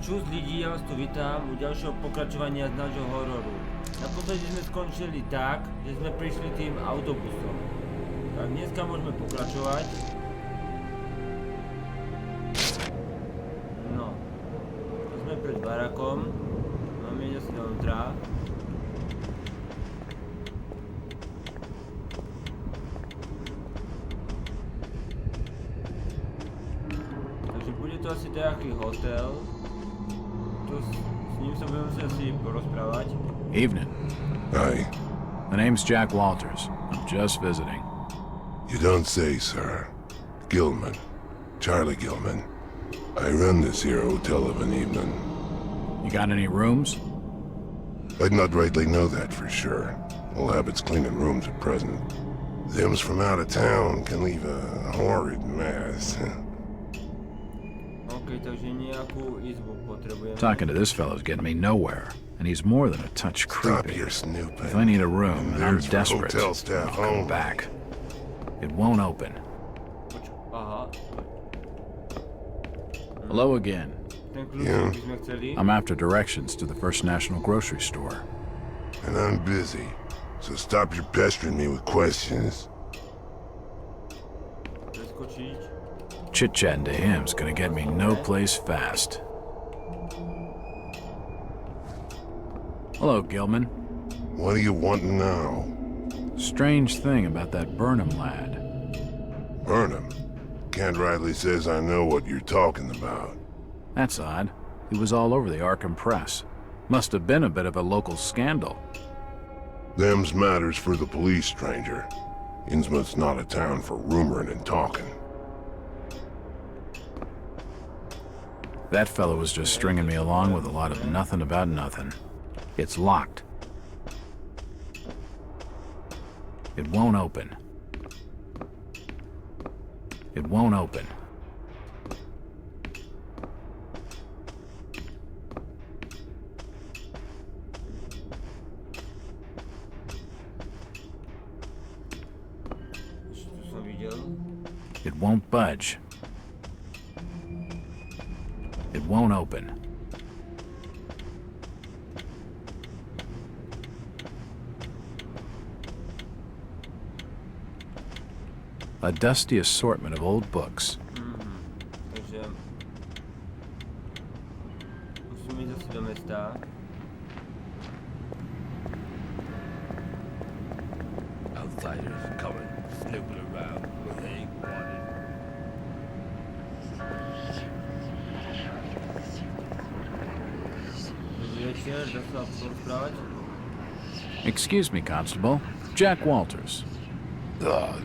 Čus ľudí, ja vás tu vítam u ďalšieho pokračovania z nášho hororu. Naposledy sme skončili tak, že sme prišli tým autobusom. Tak dneska môžeme pokračovať. No. Tu sme pred barakom. Máme ísť asi dovnútra. Takže bude to asi nejaký hotel. Evening. Hi. The name's Jack Walters. I'm just visiting. You don't say, sir. Gilman. Charlie Gilman. I run this here hotel of an evening. You got any rooms? I'd not rightly know that for sure. All habits cleaning rooms at present. Them's from out of town can leave a horrid mess. Talking to this fellow's getting me nowhere, and he's more than a touch creepy. Stop your snooping. If I need a room, and I'm There's for desperate, hotel staff I'll come only. back. It won't open. Hello again. Yeah. I'm after directions to the First National grocery store. And I'm busy, so stop your pestering me with questions. Chit-chatting to him's gonna get me no place fast. Hello, Gilman. What do you want now? Strange thing about that Burnham lad. Burnham. Kent Riley says I know what you're talking about. That's odd. He was all over the Arkham press. Must have been a bit of a local scandal. Them's matters for the police, stranger. Innsmouth's not a town for rumoring and talking. That fellow was just stringing me along with a lot of nothing about nothing. It's locked. It won't open. It won't open. It won't budge. It won't open. A dusty assortment of old books. Takže musíme ísť asi do mesta. Outsiders coming, snooping around when they ain't wanted. Excuse me, Constable. Jack Walters.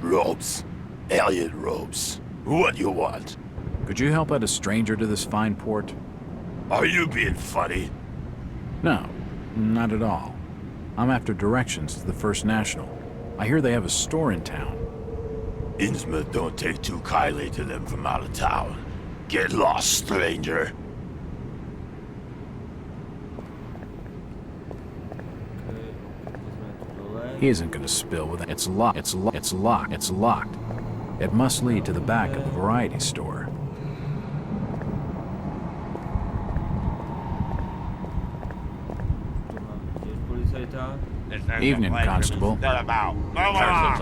Robes. Alien robes. What do you want? Could you help out a stranger to this fine port? Are you being funny? No, not at all. I'm after directions to the First National. I hear they have a store in town. Innsmouth don't take too kindly to them from out of town. Get lost, stranger. He isn't gonna spill with it. It's locked. It's locked. It's locked. It must lead to the back of the variety store. Evening, Constable. About.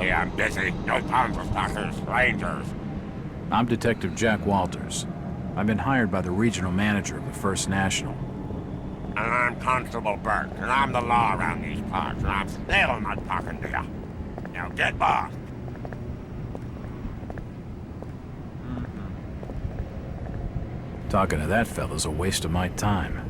Here, I'm busy. No time for stalkers, strangers. I'm Detective Jack Walters. I've been hired by the regional manager of the First National. And I'm Constable Burt, and I'm the law around these parts, and I'm still not talking to you. Now get lost. Talking to that fellow's a waste of my time.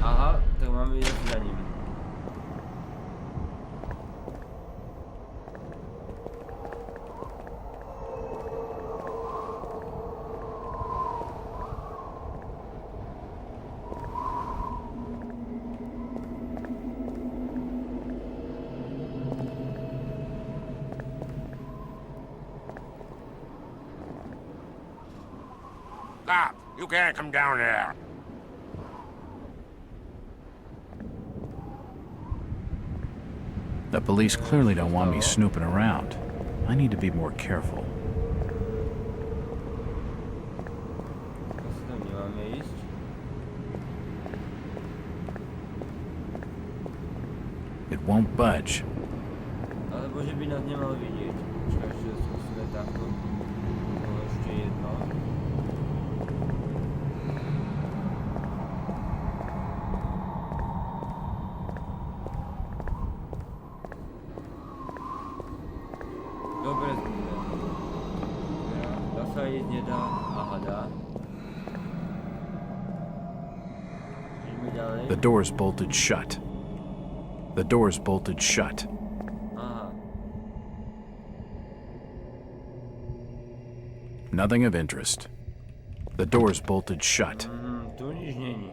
Aha, tak máme ísť za ním. Stop! You can't come down here. The police clearly don't want me snooping around. I need to be more careful. Asi tam nemáme ísť. It won't budge. Alebo že by nás nemal vidieť. Počkaj, ešte skúsime takto. No ešte jedno. Dobre, dá sa ísť, nedá. Aha, dá. Ideme ďalej. The door's bolted shut. The door's bolted shut. Aha. Nothing of interest. The door's bolted shut. Tu nič není.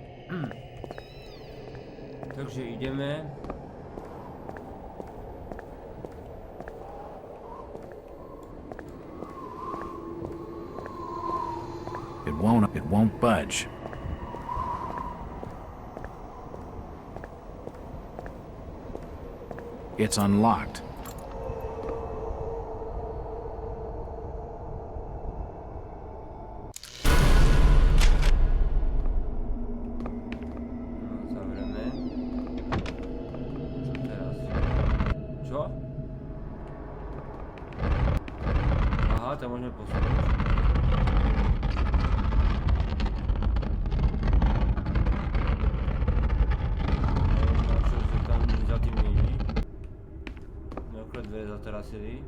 Takže ideme. It won't budge. It's unlocked. No, zavrieme. Čo teraz? Čo? Aha, tam môžeme posunúť. Dve zatarasili.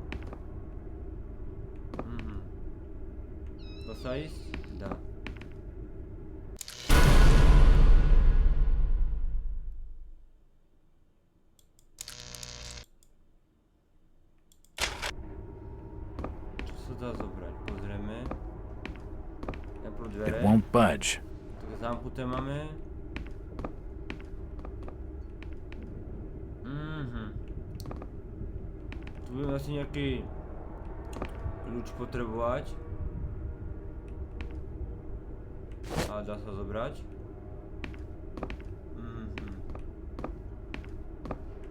To sa ísť? Dá. Čo sa dá zobrať? Pozrieme. Najprv dvere. It won't budge. Tak zamknuté máme. Tu budeme asi nejaký kľúč potrebovať. A dá sa zobrať.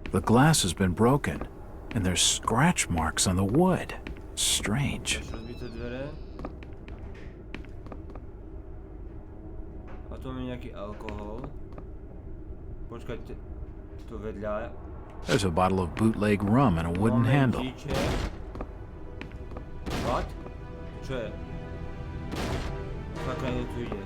The glass has been broken, and there's scratch marks on the wood. Strange. Rozbité dvere. A tu máme nejaký alkohol. Počkajte, tu vedľa. There's a bottle of bootleg rum and a wooden handle. What? Čo je? Taká tu ide.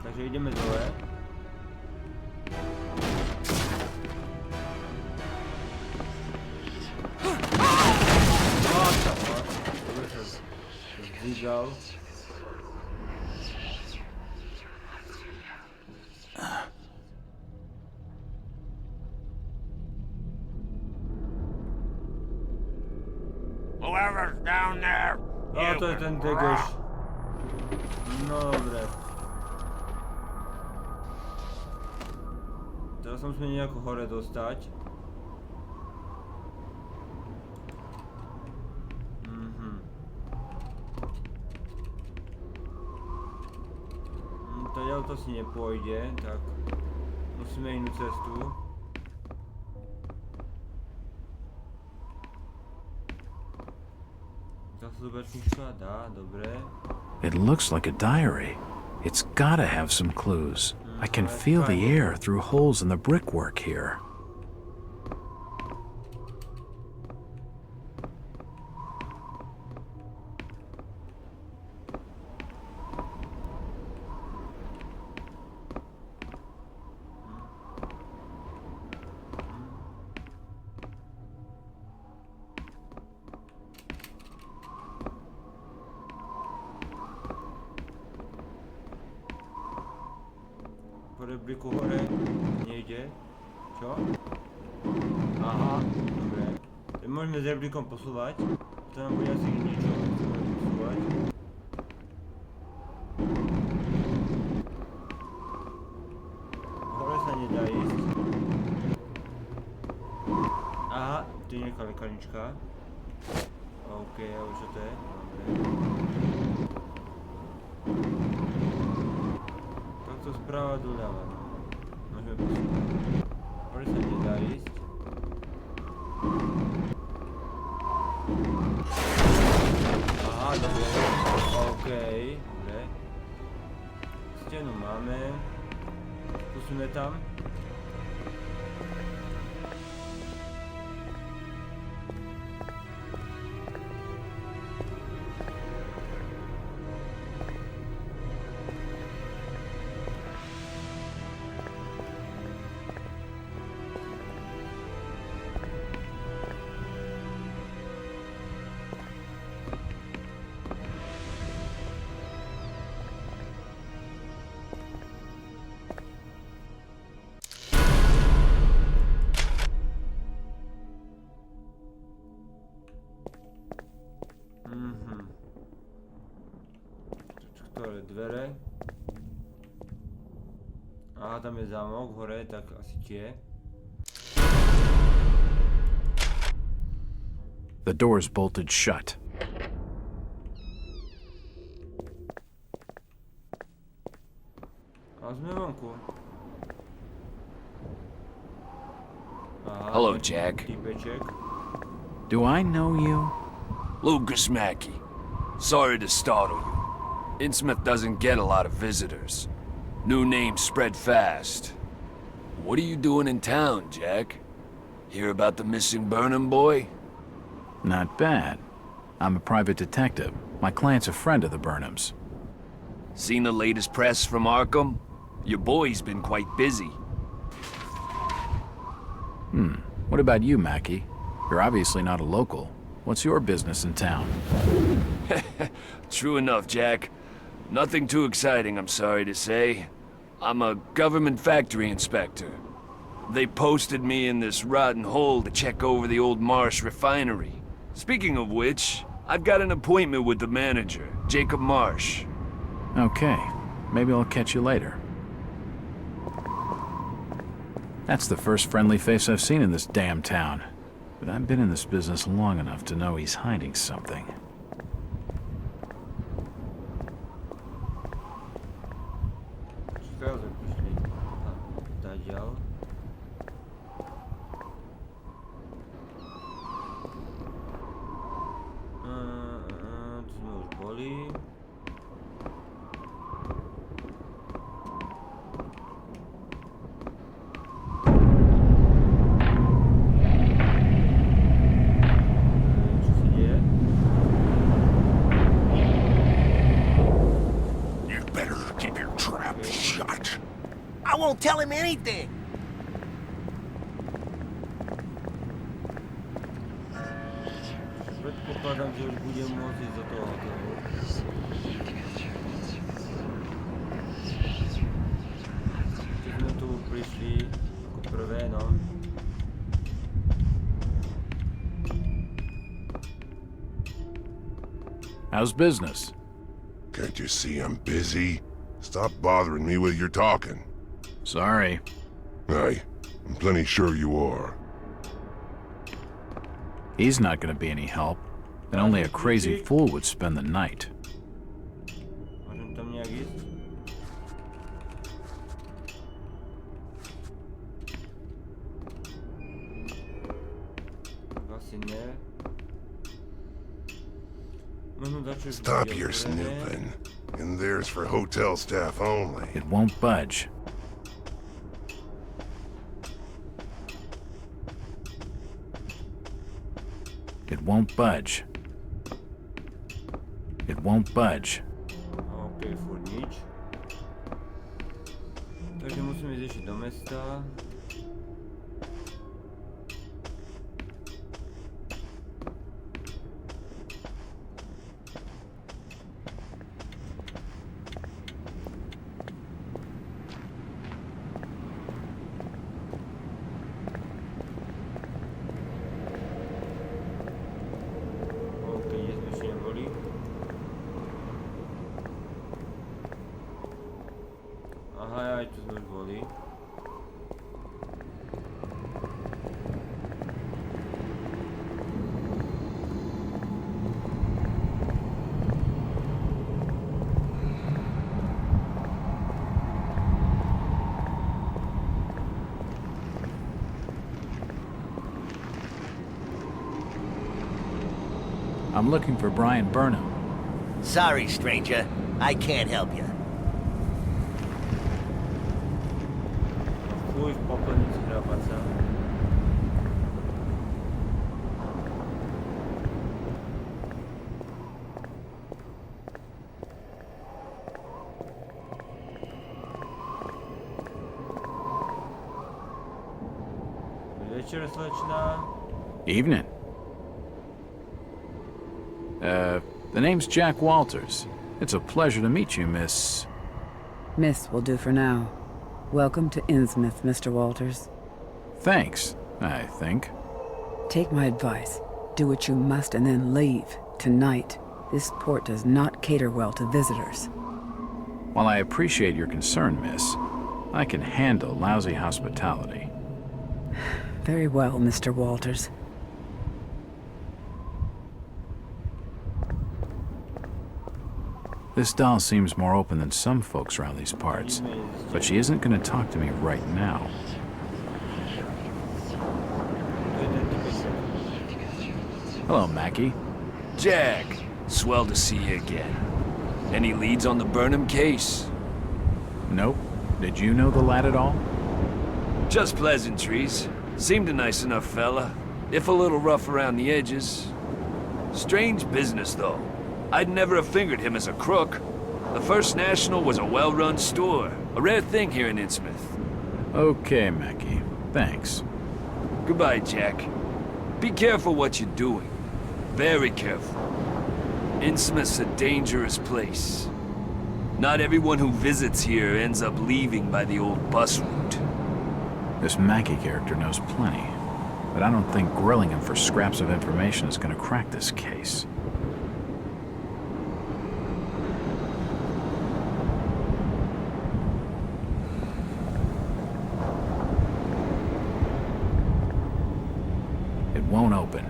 Takže ideme dole. Go. Whoever's down there, A to je ten degoš. No dobre. Teraz sa musíme nejako hore dostať. To si nepôjde, tak musíme inú cestu. Dá sa zobrať knižka? Dá, dobre. It looks like a diary. It's gotta have some clues. I can feel the air through holes in the brickwork here. Po rebliku hore nejde. Čo? Aha, dobre. Tak môžeme s reblikom posúvať. To nám bude asi niečo, čo môžeme posúvať. Hore sa nedá ísť. Aha, tu tu je nejaká lekárnička. OK, a už čo to je? Dobre. Takto správa doľava, no. Môžeme posúvať. Hore sa nedá ísť. Aha, dobre. OK, dobre. Stenu máme. Pusíme tam. Ktoré dvere? Aha, tam je zámok hore, tak asi tie. The door's bolted shut. A sme vonku. Aha, Hello, Jack. Týpeček. Do I know you? Lucas Mackey. Sorry to startle you. Innsmouth doesn't get a lot of visitors. New names spread fast. What are you doing in town, Jack? Hear about the missing Burnham boy? Not bad. I'm a private detective. My client's a friend of the Burnhams. Seen the latest press from Arkham? Your boy's been quite busy. What about you, Mackie? You're obviously not a local. What's your business in town? True enough, Jack. Nothing too exciting, I'm sorry to say. I'm a government factory inspector. They posted me in this rotten hole to check over the old Marsh refinery. Speaking of which, I've got an appointment with the manager, Jacob Marsh. Okay. Maybe I'll catch you later. That's the first friendly face I've seen in this damn town. But I've been in this business long enough to know he's hiding something. Teraz prišli. Zadiaľ. Tu sme už boli. Čo sa deje? You better keep your trap shut. I won't tell him anything. Predpokladám, že už budem môcť ísť do toho hotelu. Keď sme tu prišli ako prvé, no. How's business? Can't you see I'm busy? Stop bothering me with your talking. Sorry. I'm plenty sure you are. He's not gonna be any help. And only a crazy fool would spend the night. Môžem tam nejak ísť? Asi nie. Možno dačo je Stop bude your otvorené. snooping. And there's for hotel staff only. It won't budge. It won't budge. It won't budge. OK, furt nič. Takže musíme ísť ešte do mesta. OK, kde sme ešte neboli? Aha, aj tu sme už boli. I'm looking for Brian Burnham. Sorry, stranger. I can't help you. Chuj w popelnicy hrabaca. Wieczór zaczyna. Evening. The name's Jack Walters. It's a pleasure to meet you, Miss... Miss will do for now. Welcome to Innsmouth, Mr. Walters. Thanks, I think. Take my advice. Do what you must and then leave. Tonight. This port does not cater well to visitors. While I appreciate your concern, miss, I can handle lousy hospitality. Very well, Mr. Walters. This doll seems more open than some folks around these parts, but she isn't going to talk to me right now. Hello, Mackie. Jack, swell to see you again. Any leads on the Burnham case? Nope. Did you know the lad at all? Just pleasantries. Seemed a nice enough fella, if a little rough around the edges. Strange business, though. I'd never have fingered him as a crook. The First National was a well-run store, a rare thing here in Innsmouth. Okay, Mackie. Thanks. Goodbye, Jack. Be careful what you're doing. Very careful. Innsmouth's a dangerous place. Not everyone who visits here ends up leaving by the old bus route. This Mackie character knows plenty, but I don't think grilling him for scraps of information is going to crack this case. It won't open.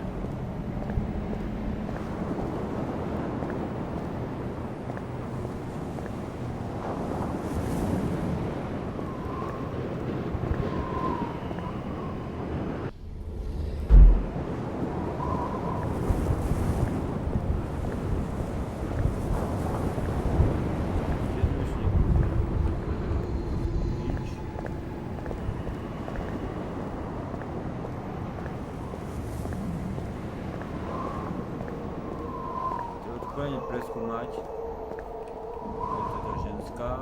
Dokładnie preskumać. To żeńska.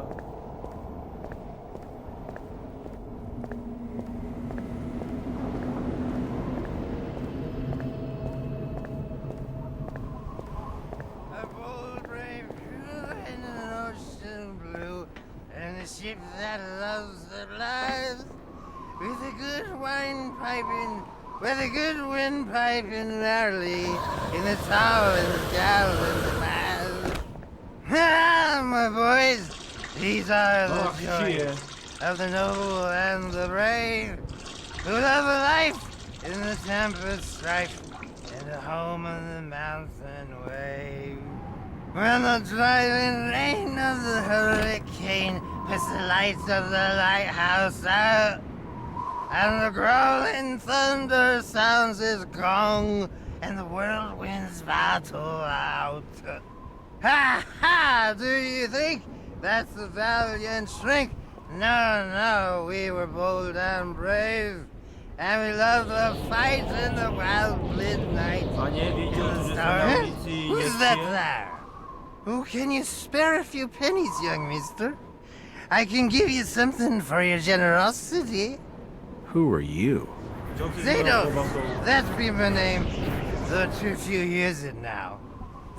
A bold brave crew in an ocean blue, and a ship that loves the lives, with a good wine piping, with a good windpipe in early, in the tower and the gal and the man. Ah, my boys, these are the Och, joys shit. of the noble and the brave, who love a life in the tempest strife, and a home on the mountain wave. When the driving rain of the hurricane puts the lights of the lighthouse out, and the growling thunder sounds his gong, and the whirlwinds battle out. Ha ha! Do you think that's the valiant shrink? No, no, we were bold and brave, and we loved the fight in the wild midnight. Panie, wiecie o tym, że są na Huh? ulicy i Who's nie that żyje? there? Oh, can you spare a few pennies, young mister? I can give you something for your generosity. Who are you? Co chcesz Zado! zrobić, chłopaku? That be my name, though too few years it now.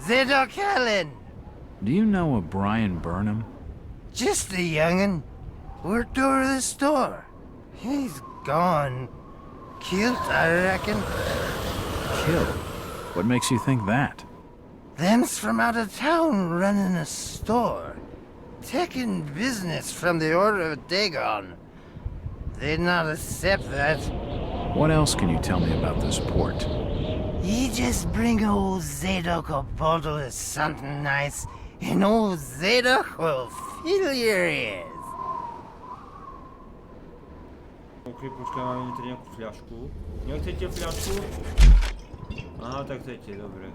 Zado Callan! Do you know a Brian Burnham? Just a young'un. Worked over the store. He's gone. Killed, I reckon. Killed? What makes you think that? Them's from out of town running a store. Taking business from the Order of Dagon. They'd not accept that. What else can you tell me about this port? You just bring old Zadok a bottle of something nice, and old Zadok will fill your ears. Okej, poczekaj, mamy nieco flaszku. Nie chcecie flaszku? Aha, tak chcecie, dobre.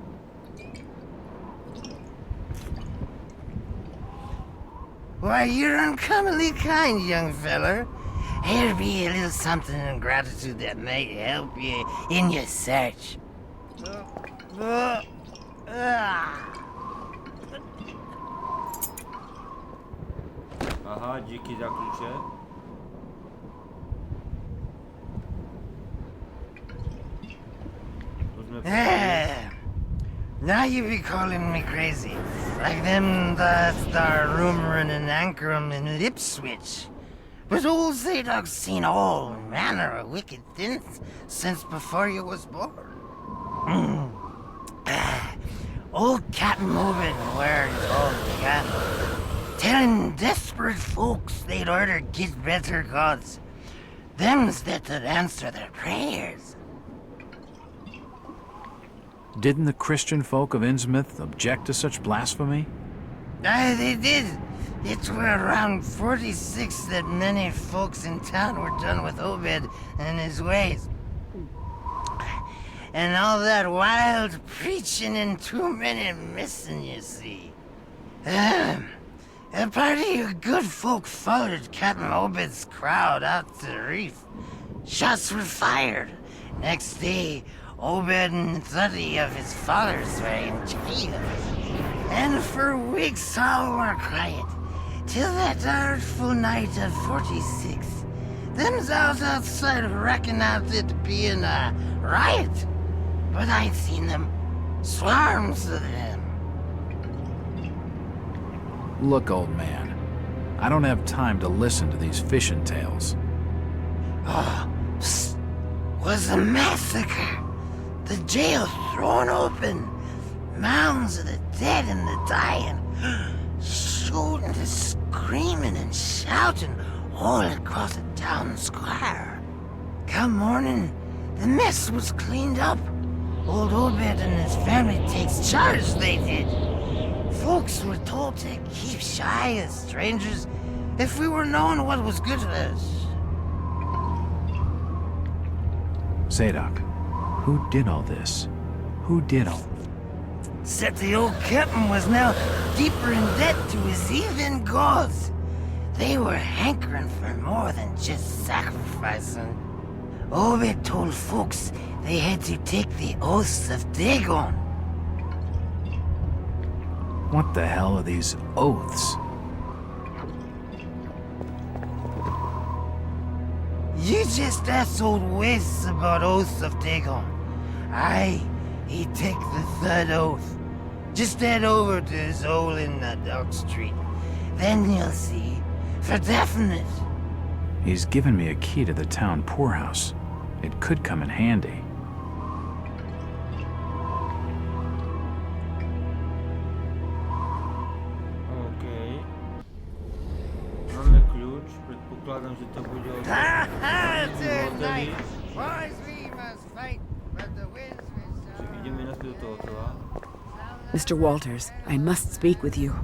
Why, you're uncommonly kind, young feller. Here be a little something in gratitude that might help you in your search. Aha, díky za kluče. To jsme Now you be calling me crazy. Like them that are rumoring and anchoring in Ipswich. But old Zadok's seen all manner of wicked things since before you was born. Old Captain Morbid wears all together, telling desperate folks they'd order get better gods. Them's that'd answer their prayers. Didn't the Christian folk of Innsmouth object to such blasphemy? Aye, they did. It were around 46 that many folks in town were done with Obed and his ways. And all that wild preaching and too many missing, you see. A party of good folk followed Captain Obed's crowd out to the reef. Shots were fired. Next day, Obed and 30 of his followers were in jail. And for weeks all were quiet. Till that artful night of 46. Them's out outside reckoned out it being a riot. But I'd seen them. Swarms of them. Look, old man, I don't have time to listen to these fishing tales. Oh, psst. Was a massacre. The jail thrown open. Mounds of the dead and the dying. Shooting and screaming and shouting all across the town square. Come morning, the mess was cleaned up. Old Obed and his family takes charge, they did. Folks were told to keep shy of strangers if we were knowing what was good for us. Zadok, who did all this? Who did all... Said the old captain was now deeper in debt to his heathen gods. They were hankering for more than just sacrificing. Obed told folks they had to take the oaths of Dagon. What the hell are these oaths? You just asked old Wes about oaths of Dagon. Aye, he take the third oath. Just head over to his hole in the Dock Street. Then you'll see, for definite. He's given me a key to the town poorhouse. It could come in handy. OK. Máme kluč, předpokládám, že to bude od... Tonight, boys, we must fight, but the winds will Že jdeme na do toho otrova. Mr. Walters, I must speak with you.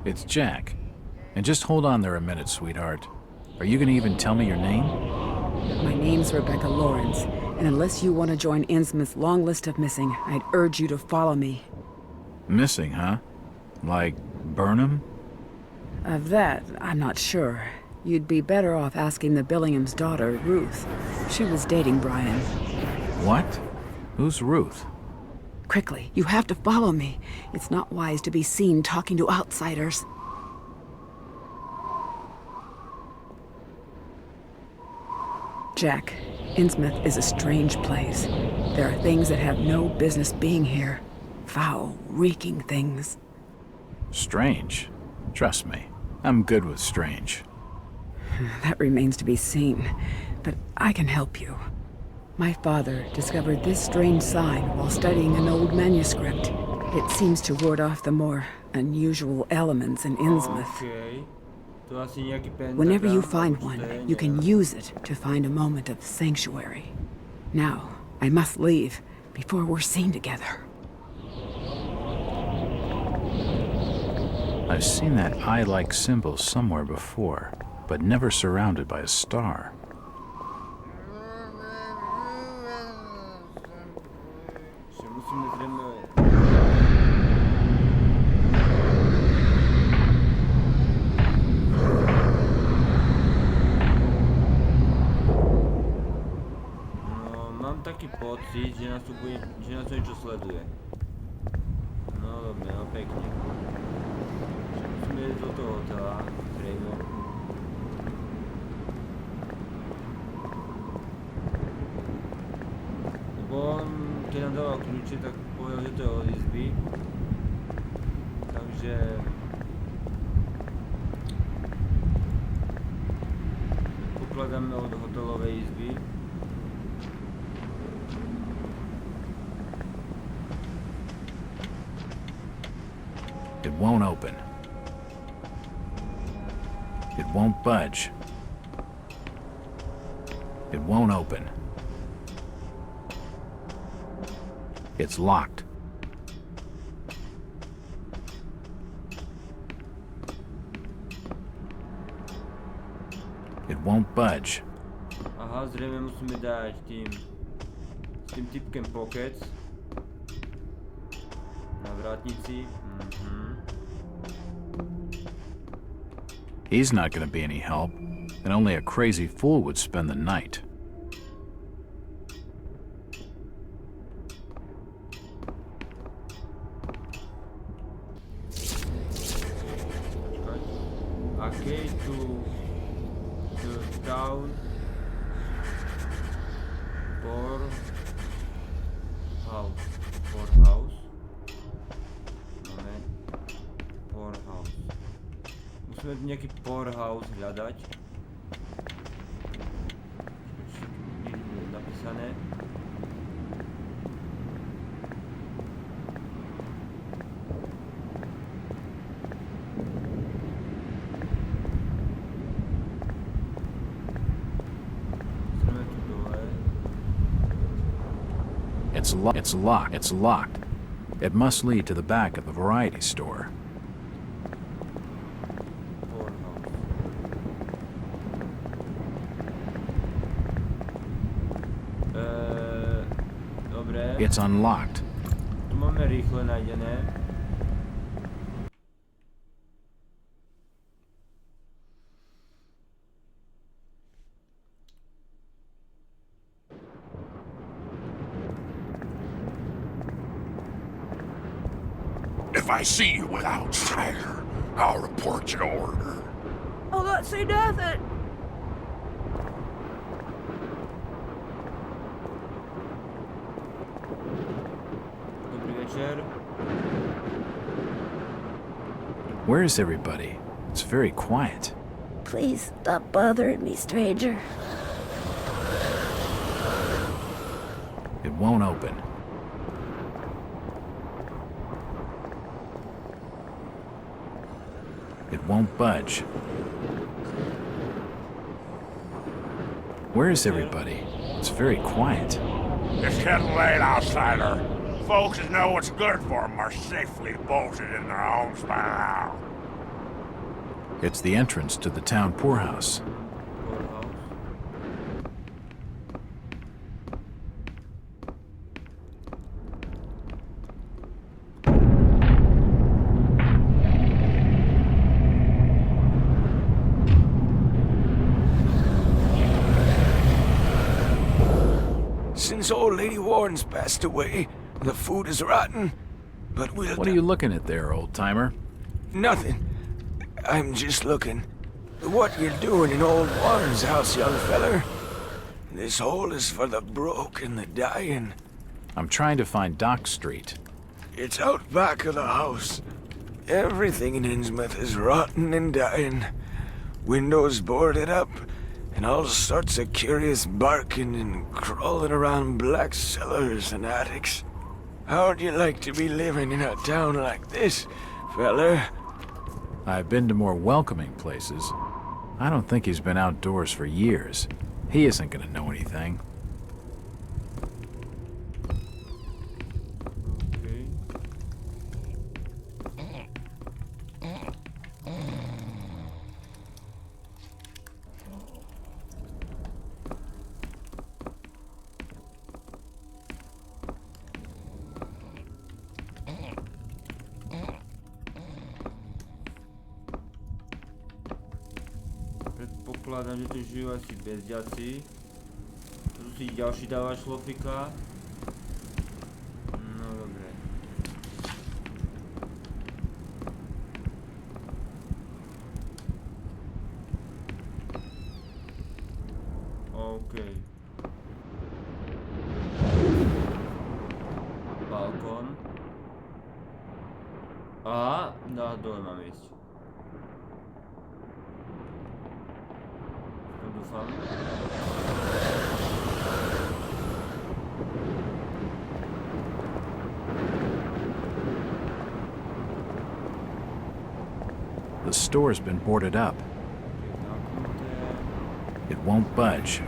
It's Jack. And just hold on there a minute, sweetheart. Are you gonna even tell me your name? My name's Rebecca Lawrence, and unless you want to join Innsmouth's long list of missing, I'd urge you to follow me. Missing, huh? Like Burnham? Of that, I'm not sure. You'd be better off asking the Billingham's daughter, Ruth. She was dating Brian. What? Who's Ruth? Quickly, you have to follow me. It's not wise to be seen talking to outsiders. Jack, Innsmouth is a strange place. There are things that have no business being here. Foul, reeking things. Strange. Trust me, I'm good with strange. That remains to be seen, but I can help you. My father discovered this strange sign while studying an old manuscript. It seems to ward off the more unusual elements in Innsmouth. OK. To asi nějaký pentagram. Whenever you find one, určitě you can use it to find a moment of sanctuary. Now, I must leave before we're seen together. I've seen that eye-like symbol somewhere before, but never surrounded by a star. Že musíme zřejmě mám taký pocit, že nás tu niečo sleduje. No dobre, no pekne. Musíme ísť do toho hotela, zrejme. Lebo on, keď nám dával kľúče, tak povedal, že to je od izby. Takže... pokladáme od hotelovej izby. It won't open. It won't budge. It won't open. It's locked. It won't budge. Aha, zrejme musíme dať s tým typkem pokec na vrátnici. He's not going to be any help, and only a crazy fool would spend the night. Okay, to town poorhouse. Moment. Poorhouse. Musíme nejaký poorhouse hľadať. Nič nie je napísané. It's locked. It must lead to the back of the variety store. Dobre. It's unlocked. Tu máme rýchle nájdené. If I see you without fire, I'll report your order. I'll not say nothing. Dobrý večer. Where is everybody? It's very quiet. Please stop bothering me, stranger. It won't open. It won't budge. Where is everybody? It's very quiet. It's getting late, outsider. Folks that know what's good for them are safely bolted in their homes by now. It's the entrance to the town poorhouse. Since old Lady Warren's passed away, the food is rotten, but we'll... What are you looking at there, old-timer? Nothing. I'm just looking. What you doing in old Warren's house, young feller? This hole is for the broke and the dying. I'm trying to find Dock Street. It's out back of the house. Everything in Innsmouth is rotten and dying. Windows boarded up, and all sorts of curious barking and crawling around black cellars and attics. How'd you like to be living in a town like this, feller? I've been to more welcoming places. I don't think he's been outdoors for years. He isn't gonna know anything. Predpokladám, že tu žijú asi bezďaci. Tu pustiť ďalší dávač lofika. No dobre. OK. Balkón. A dole máme ísť. Dúfam. The store's been boarded up. It won't budge.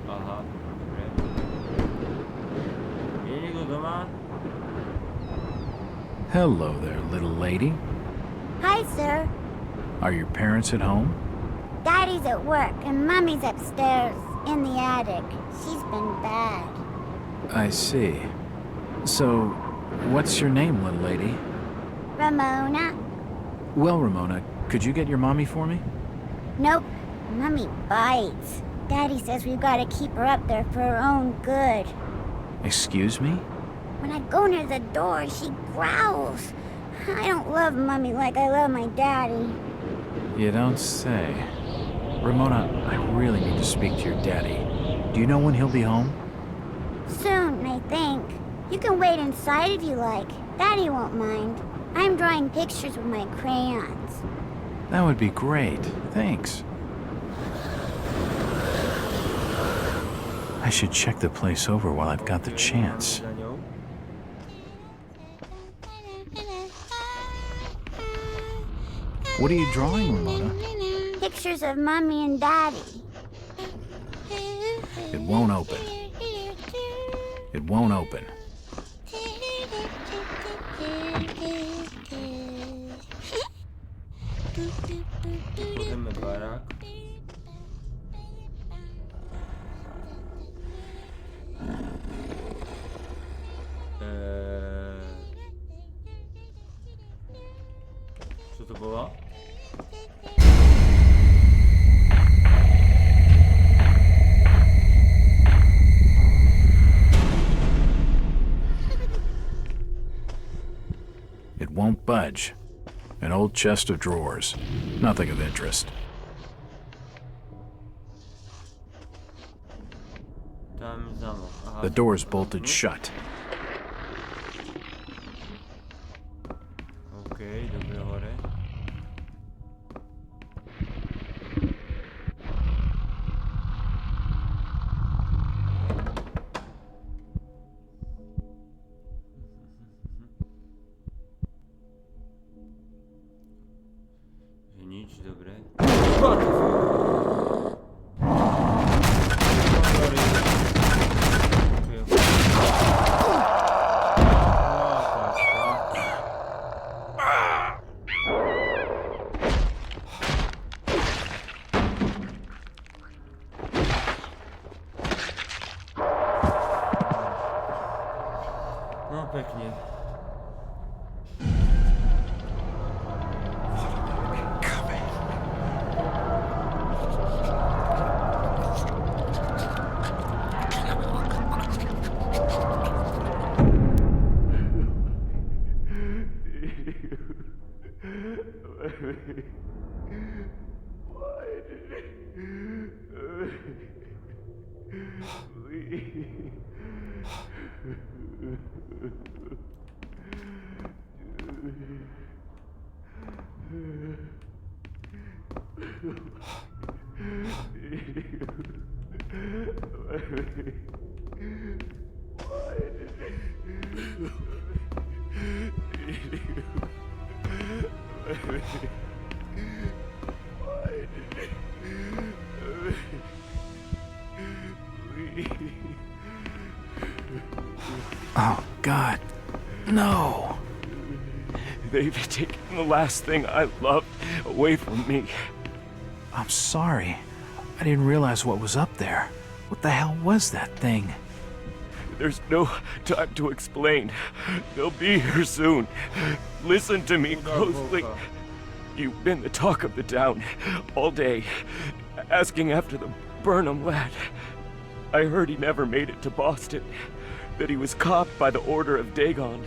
Aha, dobre. Je niekto doma? Hello there, little lady. Hi, sir. Are your parents at home? Daddy's at work and Mummy's upstairs in the attic. She's been bad. I see. So, what's your name, little lady? Ramona? Well, Ramona, could you get your mommy for me? Nope. Mummy bites. Daddy says we've got to keep her up there for her own good. Excuse me? When I go near the door, she growls. I don't love Mummy like I love my daddy. You don't say. Ramona, I really need to speak to your daddy. Do you know when he'll be home? Soon, I think. You can wait inside if you like. Daddy won't mind. I'm drawing pictures with my crayons. That would be great. Thanks. I should check the place over while I've got the chance. What are you drawing, Ramona? Pictures of Mummy and Daddy. It won't open. It won't open. Pozrieme barák. Co to bolo? It won't budge. An old chest of drawers. Nothing of interest. Tam zamok. Aha. The door's bolted shut. Okej, dobre hore. Že nič, dobre. What the fuck? Sorry. Okay, okay. What the fuck? No pekne. Oh, God. No. They've taken the last thing I loved away from me. I'm sorry. I didn't realize what was up there. What the hell was that thing? There's no time to explain. They'll be here soon. Listen to me closely. You've been the talk of the town all day, asking after the Burnham lad. I heard he never made it to Boston, that he was caught by the order of Dagon.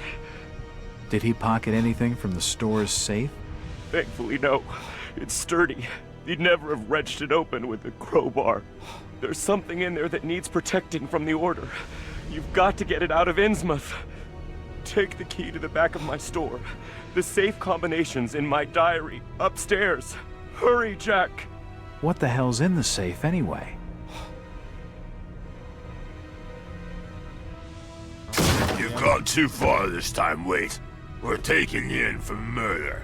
Did he pocket anything from the store's safe? Thankfully, no. It's sturdy. He'd never have wrenched it open with a crowbar. There's something in there that needs protecting from the order. You've got to get it out of Innsmouth. Take the key to the back of my store. The safe combination's in my diary, upstairs. Hurry, Jack! What the hell's in the safe anyway? You've gone too far this time, Wait. We're taking you in for murder.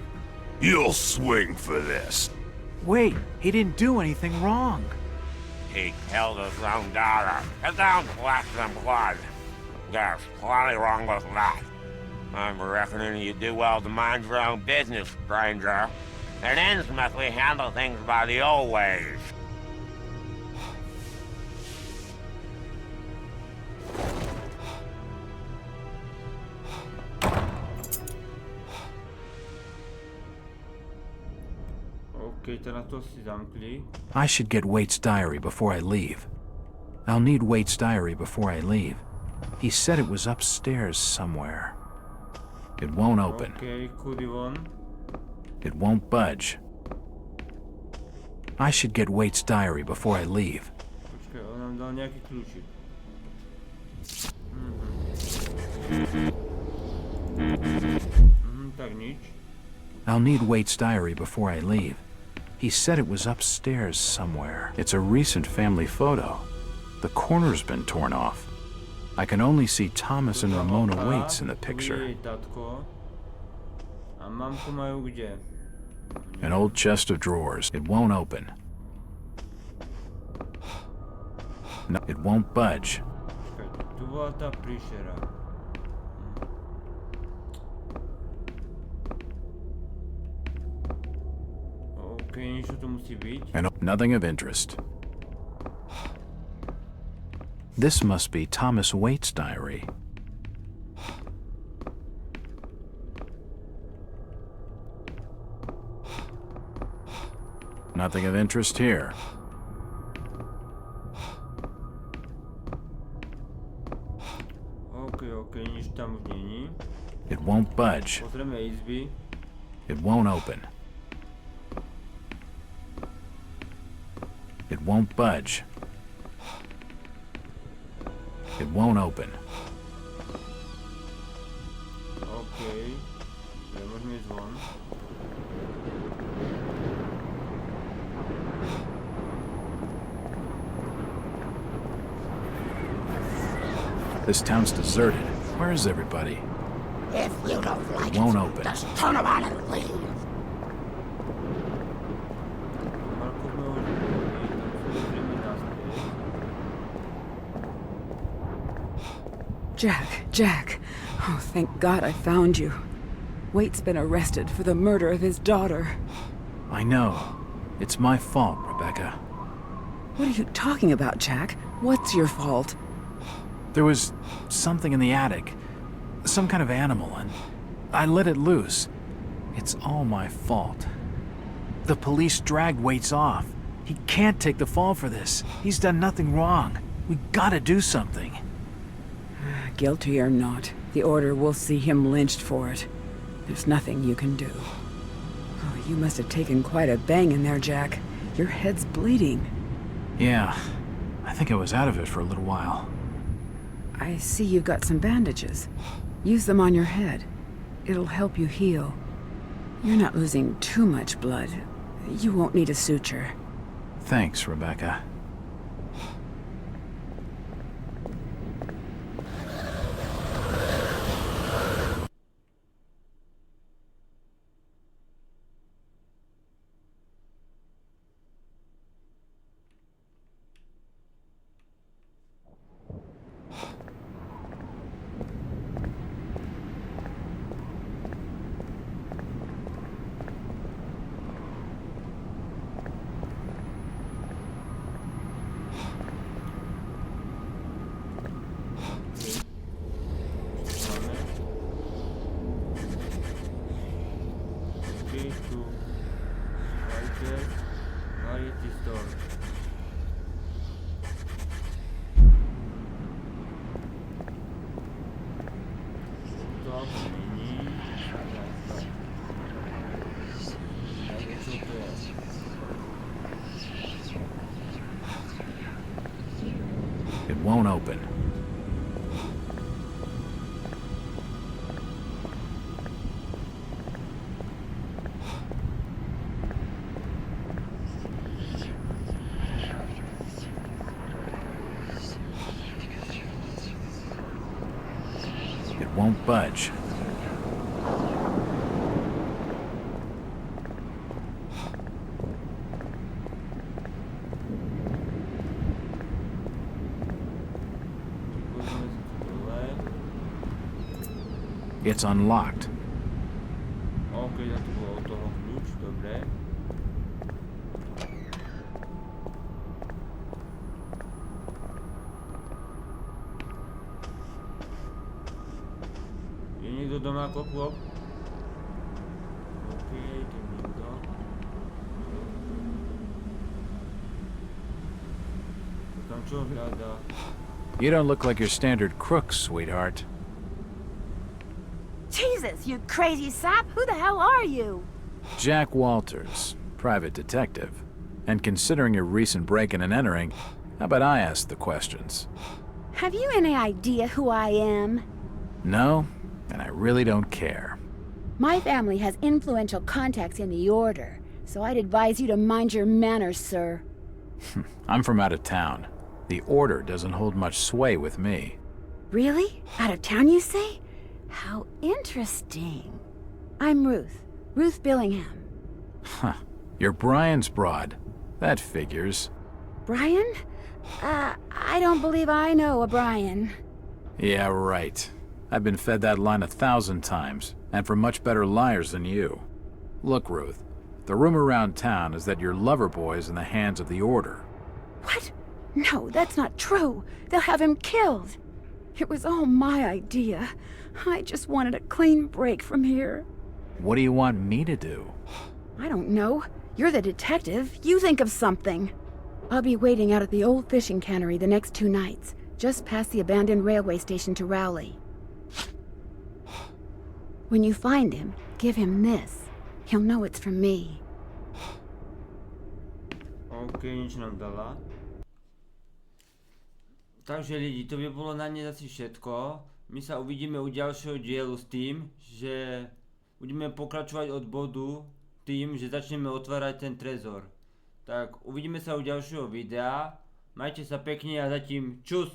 You'll swing for this. Wait, he didn't do anything wrong. He killed his own daughter. It don't collect some blood. There's plenty wrong with that. I'm reckoning you do well to mind your own business, stranger. In Innsmouth, we handle things by the old ways. OK, teda to si zamkli. I should get Waite's diary before I leave. I'll need Waite's diary before I leave. He said it was upstairs somewhere. It won't open. OK, kudy von. It won't budge. I should get Waite's diary before I leave. Počkaj, on nám dal nejaký kľúčik. Tak nič. I'll need Waite's diary before I leave. He said it was upstairs somewhere. It's a recent family photo. The corner's been torn off. I can only see Thomas and Ramona Waits in the picture. A mamku majú kde? An old chest of drawers. It won't open. No, it won't budge. Tu bola tá príšera. OK, niečo to musí byť. And nothing of interest. This must be Thomas Waite's diary. Nothing of interest here. OK, nič tam už není. It won't budge. Potrebujeme izby. It won't open. It won't budge. It won't open. OK. Môžeme ísť von. This town's deserted. Where is everybody? If you don't like It won't open. just turn around and leave. Jack. Oh, thank God I found you. Waite's been arrested for the murder of his daughter. I know. It's my fault, Rebecca. What are you talking about, Jack? What's your fault? There was something in the attic. Some kind of animal, and I let it loose. It's all my fault. The police dragged Waits off. He can't take the fall for this. He's done nothing wrong. We gotta do something. Guilty or not, the Order will see him lynched for it. There's nothing you can do. Oh, you must have taken quite a bang in there, Jack. Your head's bleeding. Yeah, I think I was out of it for a little while. I see you've got some bandages. Use them on your head. It'll help you heal. You're not losing too much blood. You won't need a suture. Thanks, Rebecca. večer. Variety store. To není. Tak co to je? It won't open. It won't budge. It's unlocked. OK, tak to bolo od toho kľúč, dobre. Je niekto doma, klop, klop? OK, to je niekto. To tam čo hľadá? You don't look like your standard crook, sweetheart. Jesus, you crazy sap! Who the hell are you? Jack Walters, private detective. And considering your recent break-in and entering, how about I ask the questions? Have you any idea who I am? No, and I really don't care. My family has influential contacts in the Order, so I'd advise you to mind your manners, sir. I'm from out of town. The Order doesn't hold much sway with me. Really? Out of town, you say? How interesting. I'm Ruth. Ruth Billingham. Huh. You're Brian's broad. That figures. Brian? I don't believe I know a Brian. Yeah, right. I've been fed that line 1,000 times, and from much better liars than you. Look, Ruth, the rumor around town is that your lover boy is in the hands of the Order. What? No, that's not true. They'll have him killed. It was all my idea. I just wanted a clean break from here. What do you want me to do? I don't know. You're the detective. You think of something. I'll be waiting out at the old fishing cannery the next 2 nights, just past the abandoned railway station to Rowley. When you find him, give him this. He'll know it's from me. OK, nič nám dala. Takže lidi, to by bolo na dnes asi všetko. My sa uvidíme u ďalšieho dielu s tým, že budeme pokračovať od bodu tým, že začneme otvárať ten trezor. Tak uvidíme sa u ďalšieho videa. Majte sa pekne a zatím čus!